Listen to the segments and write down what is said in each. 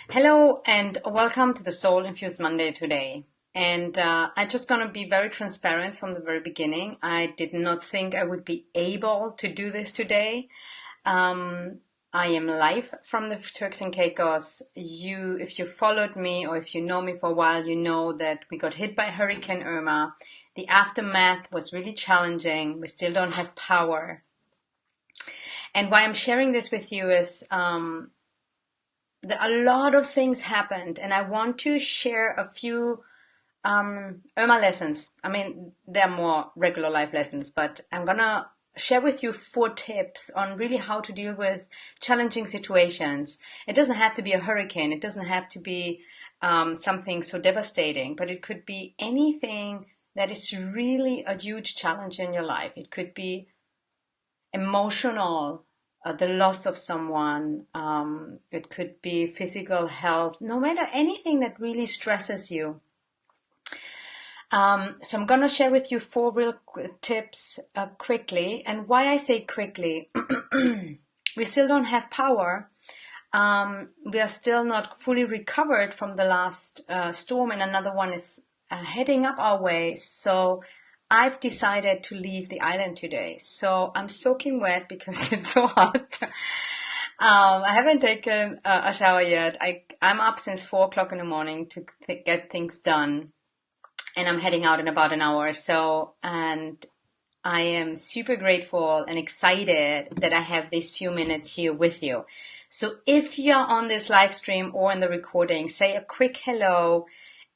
Hello and welcome to the Soul Infused Monday today. And I'm just going to be very transparent from the very beginning. I did not think I would be able to do this today. I am live from the Turks and Caicos. If you followed me or if you know me for a while, you know that we got hit by Hurricane Irma. The aftermath was really challenging. We still don't have power. And why I'm sharing this with you is a lot of things happened, and I want to share a few Irma lessons. I mean, they're more regular life lessons, but I'm gonna share with you 4 tips on really how to deal with challenging situations. It doesn't have to be a hurricane. It doesn't have to be something so devastating, but it could be anything that is really a huge challenge in your life. It could be emotional, the loss of someone. It could be physical health, no matter anything that really stresses you. So I'm going to share with you 4 real tips quickly. And why I say quickly, we still don't have power. We are still not fully recovered from the last storm, and another one is heading up our way. So I've decided to leave the island today. So I'm soaking wet because it's so hot. I haven't taken a shower yet. I'm up since 4 o'clock in the morning to get things done. And I'm heading out in about an hour or so. And I am super grateful and excited that I have these few minutes here with you. So if you're on this live stream or in the recording, say a quick hello.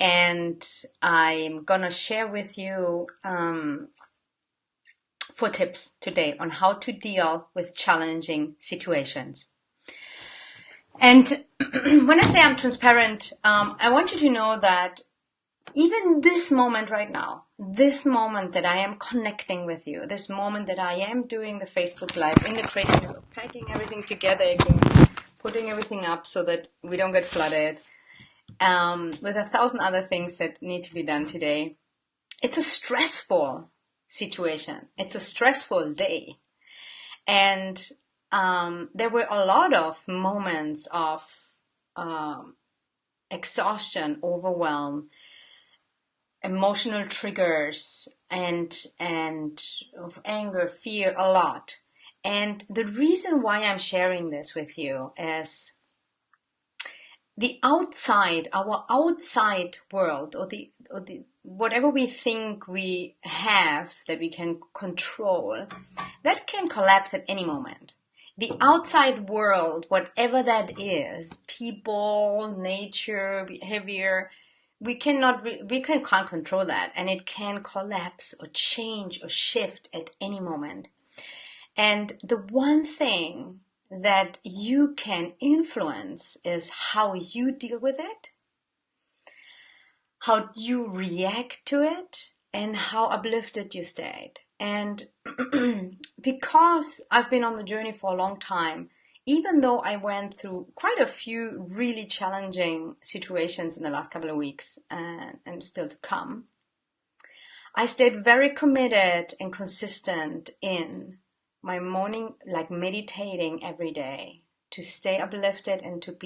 And I'm going to share with you 4 tips today on how to deal with challenging situations. And when I say I'm transparent, I want you to know that even this moment right now, this moment that I am connecting with you, this moment that I am doing the Facebook Live, integrating, packing everything together again, putting everything up so that we don't get flooded, with 1,000 other things that need to be done today. It's a stressful situation. It's a stressful day. And there were a lot of moments of exhaustion, overwhelm, emotional triggers, and of anger, fear, a lot. And the reason why I'm sharing this with you is our outside world, or the whatever we think we have that we can control, that can collapse at any moment. The outside world, whatever that is, people, nature, behavior, we can't control that, and it can collapse or change or shift at any moment. And the one thing that you can influence is how you deal with it, how you react to it, and how uplifted you stayed. And because I've been on the journey for a long time, even though I went through quite a few really challenging situations in the last couple of weeks and still to come, I stayed very committed and consistent in my morning, like meditating every day, to stay uplifted and to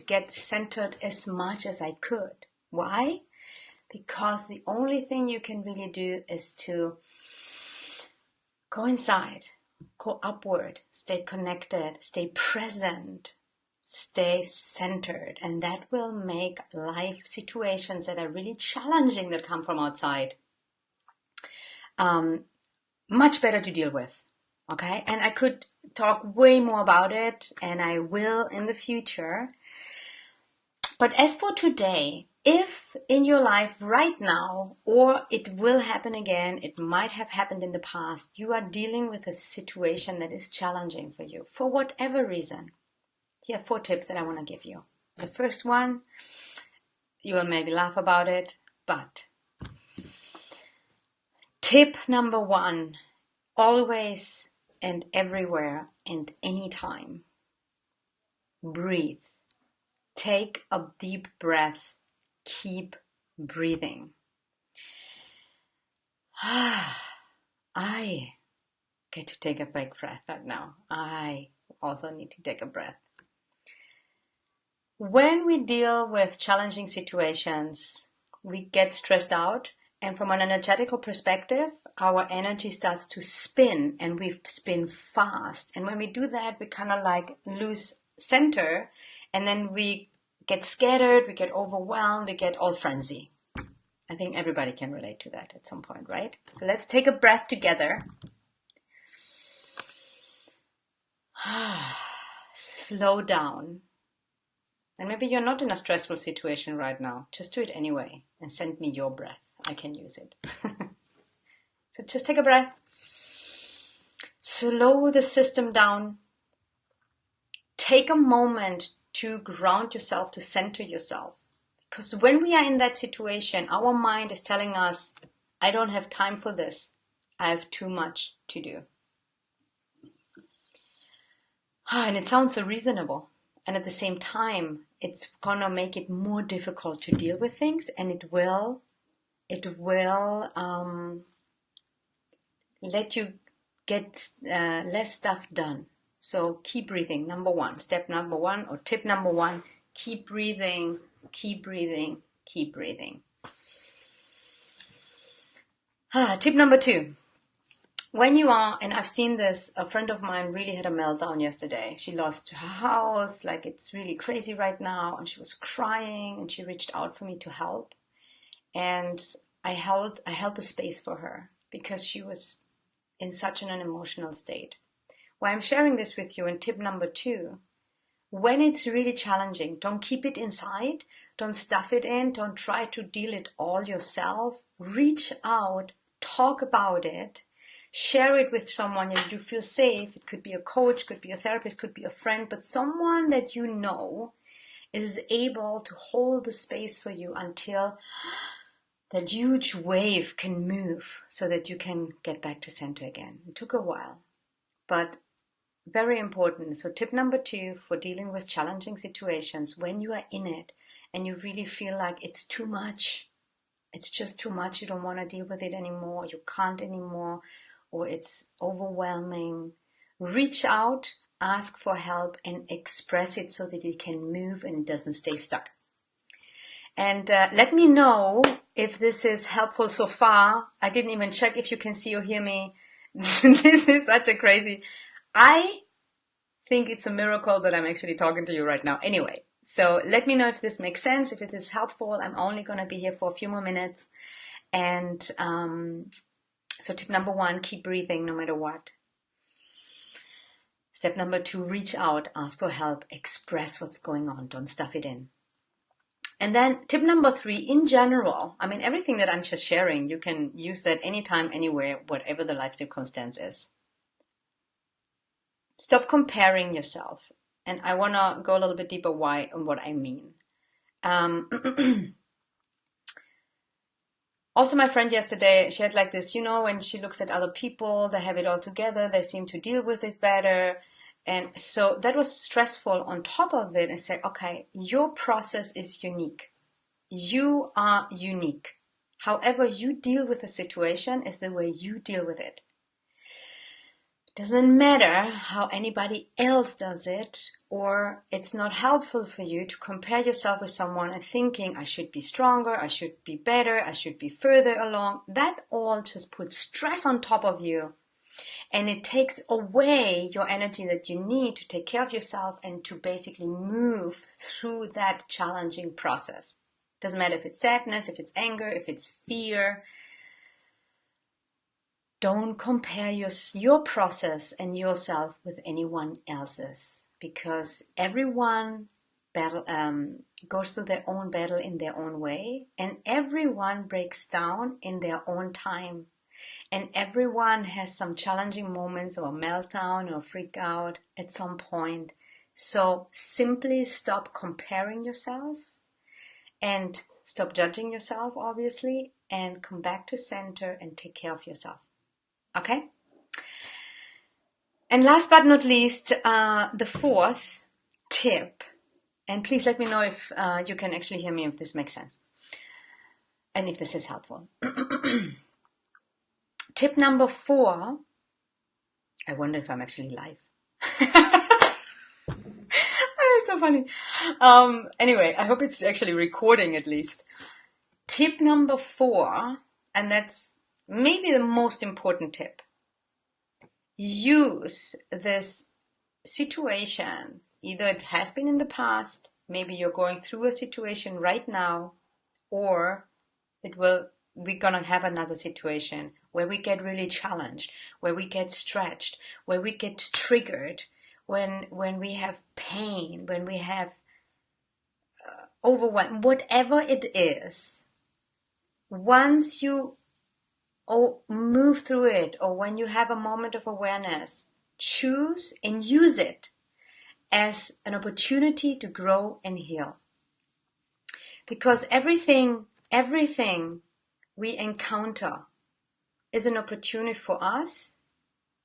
get centered as much as I could. Why? Because the only thing you can really do is to go inside, go upward, stay connected, stay present, stay centered, and that will make life situations that are really challenging that come from outside much better to deal with. Okay, and I could talk way more about it, and I will in the future. But as for today, if in your life right now, or it will happen again, it might have happened in the past, you are dealing with a situation that is challenging for you, for whatever reason, here are 4 tips that I want to give you. The first one, you will maybe laugh about it, but tip number 1, always and everywhere and anytime, breathe. Take a deep breath. Keep breathing. I Okay, to take a big breath right now. I also need to take a breath. When we deal with challenging situations, we get stressed out, and from an energetical perspective, our energy starts to spin, and we spin fast. And when we do that, we kind of like lose center, and then we get scattered, we get overwhelmed, we get all frenzy. I think everybody can relate to that at some point, right? So let's take a breath together. Slow down. And maybe you're not in a stressful situation right now. Just do it anyway and send me your breath. I can use it. So just take a breath. Slow the system down. Take a moment to ground yourself, to center yourself. Because when we are in that situation, our mind is telling us, I don't have time for this. I have too much to do. And it sounds so reasonable. And at the same time, it's going to make it more difficult to deal with things, and it will let you get less stuff done. So keep breathing. Step number one, or tip number one, keep breathing, keep breathing, keep breathing. Tip number two. When you are, and I've seen this, a friend of mine really had a meltdown yesterday. She lost her house, like it's really crazy right now, and she was crying, and she reached out for me to help. And I held the space for her because she was in such an emotional state. Why I'm sharing this with you in tip number two, when it's really challenging, don't keep it inside, don't stuff it in, don't try to deal it all yourself. Reach out, talk about it, share it with someone that you feel safe. It could be a coach, could be a therapist, could be a friend, but someone that you know is able to hold the space for you until that huge wave can move so that you can get back to center again. It took a while, but very important. So tip number two for dealing with challenging situations, when you are in it and you really feel like it's too much, it's just too much, you don't want to deal with it anymore, you can't anymore, or it's overwhelming, reach out, ask for help, and express it so that it can move and it doesn't stay stuck. And let me know if this is helpful so far. I didn't even check if you can see or hear me. This is such a crazy... I think it's a miracle that I'm actually talking to you right now. Anyway, so let me know if this makes sense, if it is helpful. I'm only going to be here for a few more minutes. And so tip number one, keep breathing no matter what. Step number two, reach out, ask for help, express what's going on, don't stuff it in. And then tip number three, in general, I mean, everything that I'm just sharing, you can use that anytime, anywhere, whatever the life circumstance is. Stop comparing yourself. And I want to go a little bit deeper why and what I mean. Also, my friend yesterday, she had like this, you know, when she looks at other people, they have it all together, they seem to deal with it better. And so that was stressful on top of it. And said, okay, your process is unique. You are unique. However you deal with a situation is the way you deal with it. Doesn't matter how anybody else does it, or it's not helpful for you to compare yourself with someone and thinking, I should be stronger, I should be better, I should be further along. That all just puts stress on top of you. And it takes away your energy that you need to take care of yourself and to basically move through that challenging process. Doesn't matter if it's sadness, if it's anger, if it's fear. Don't compare your process and yourself with anyone else's, because everyone goes through their own battle in their own way, and everyone breaks down in their own time. And everyone has some challenging moments or meltdown or freak out at some point. So simply stop comparing yourself and stop judging yourself, obviously, and come back to center and take care of yourself. Okay? And last but not least, the fourth tip, and please let me know if you can actually hear me, if this makes sense, and if this is helpful. Tip number 4 I wonder if I'm actually live. It's so funny. Anyway, I hope it's actually recording at least. Tip number 4, and that's maybe the most important tip. Use this situation. Either it has been in the past, maybe you're going through a situation right now, or we're gonna have another situation where we get really challenged, where we get stretched, where we get triggered, when we have pain, when we have overwhelm, whatever it is. Once you move through it, or when you have a moment of awareness, choose and use it as an opportunity to grow and heal. Because everything we encounter is an opportunity for us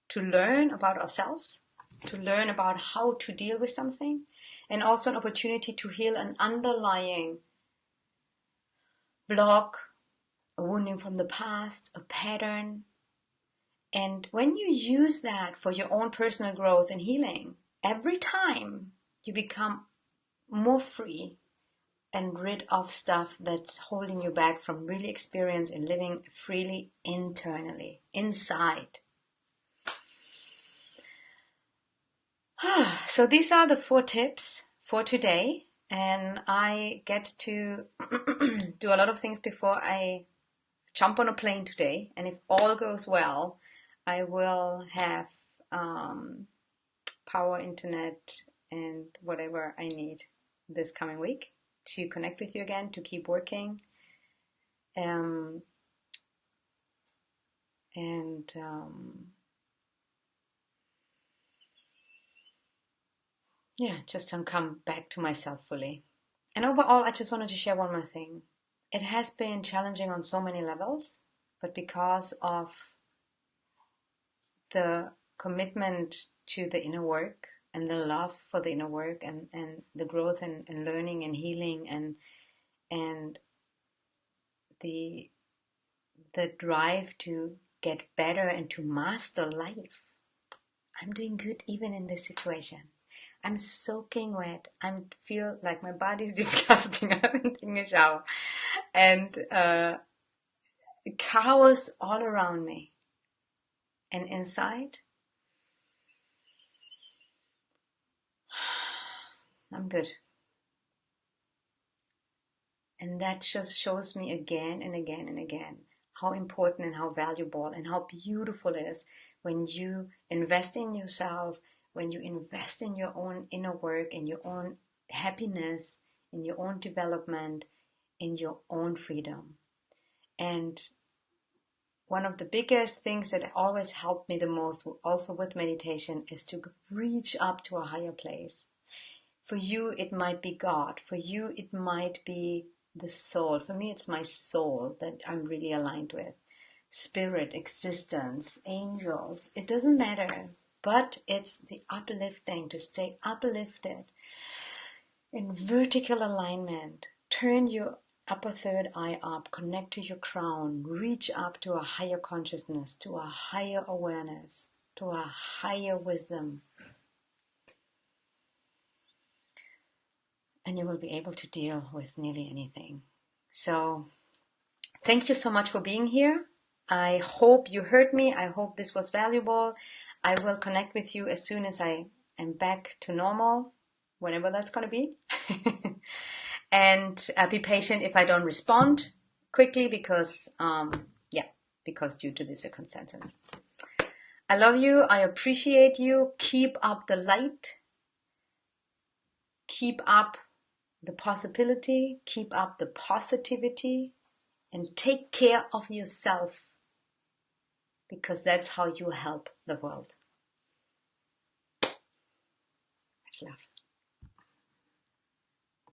to learn about ourselves, to learn about how to deal with something, and also an opportunity to heal an underlying block, a wounding from the past, a pattern. And when you use that for your own personal growth and healing, every time you become more free and rid of stuff that's holding you back from really experience and living freely internally, inside. So these are the 4 tips for today, and I get to do a lot of things before I jump on a plane today, and if all goes well, I will have power, internet, and whatever I need this coming week to connect with you again, to keep working. Just to come back to myself fully. And overall, I just wanted to share one more thing. It has been challenging on so many levels, but because of the commitment to the inner work and the love for the inner work and the growth and learning and healing and the drive to get better and to master life, I'm doing good even in this situation. I'm soaking wet. I feel like my body's disgusting. I'm taking a shower. And chaos all around me. And inside, I'm good. And that just shows me again and again and again how important and how valuable and how beautiful it is when you invest in yourself, when you invest in your own inner work, in your own happiness, in your own development, in your own freedom. And one of the biggest things that always helped me the most, also with meditation, is to reach up to a higher place. For you, it might be God. For you, it might be the soul. For me, it's my soul that I'm really aligned with. Spirit, existence, angels, it doesn't matter. But it's the uplifting, to stay uplifted in vertical alignment. Turn your upper third eye up, connect to your crown, reach up to a higher consciousness, to a higher awareness, to a higher wisdom. And you will be able to deal with nearly anything. So thank you so much for being here. I hope you heard me. I hope this was valuable. I will connect with you as soon as I am back to normal, whenever that's going to be. And be patient if I don't respond quickly because due to the circumstances. I love you. I appreciate you. Keep up the light. Keep up the possibility. Keep up the positivity. And take care of yourself, because that's how you help the world. Much love.